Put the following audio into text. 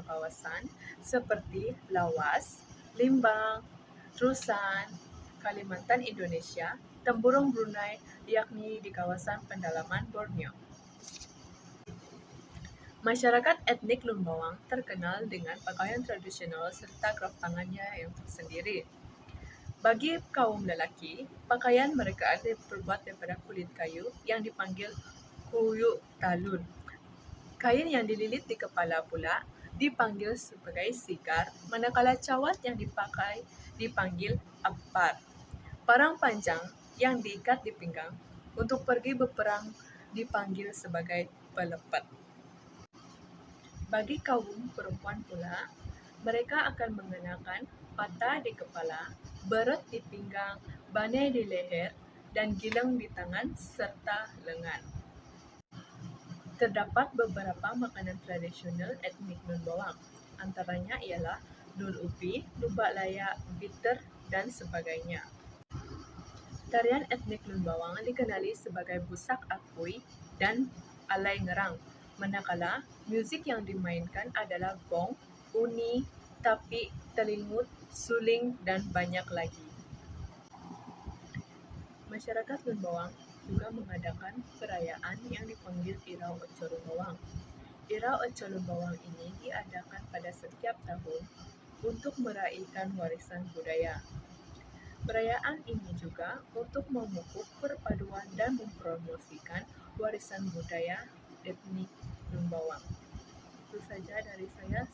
beberapa kawasan seperti Lawas, Limbang, Trusan, Kalimantan Indonesia, Temburung Brunei, yakni di kawasan pendalaman Borneo. Masyarakat etnik Lun Bawang terkenal dengan pakaian tradisional serta kraf tangannya yang tersendiri. Bagi kaum lelaki, pakaian mereka terbuat daripada kulit kayu yang dipanggil kuyuk talun. Kain yang dililit di kepala pula dipanggil sebagai sigar, manakala cawat yang dipakai dipanggil apar. Parang panjang yang diikat di pinggang untuk pergi berperang dipanggil sebagai pelepet. Bagi kaum perempuan pula, mereka akan mengenakan pata di kepala, beret di pinggang, banai di leher, dan gilang di tangan serta lengan. Terdapat beberapa makanan tradisional etnik Lun Bawang, antaranya ialah lun ubi, lubak layak, bitter, dan sebagainya. Tarian etnik Lun Bawang dikenali sebagai busak akui dan alai ngerang, manakala muzik yang dimainkan adalah gong, uni, tapi, telingut, suling, dan banyak lagi. Masyarakat Lun Bawang juga mengadakan perayaan yang dipanggil Irau Oco Lun Bawang. Irau Oco Lun Bawang ini diadakan pada setiap tahun untuk meraihkan warisan budaya. Perayaan ini juga untuk memupuk perpaduan dan mempromosikan warisan budaya etnik Lun Bawang. Itu saja dari saya.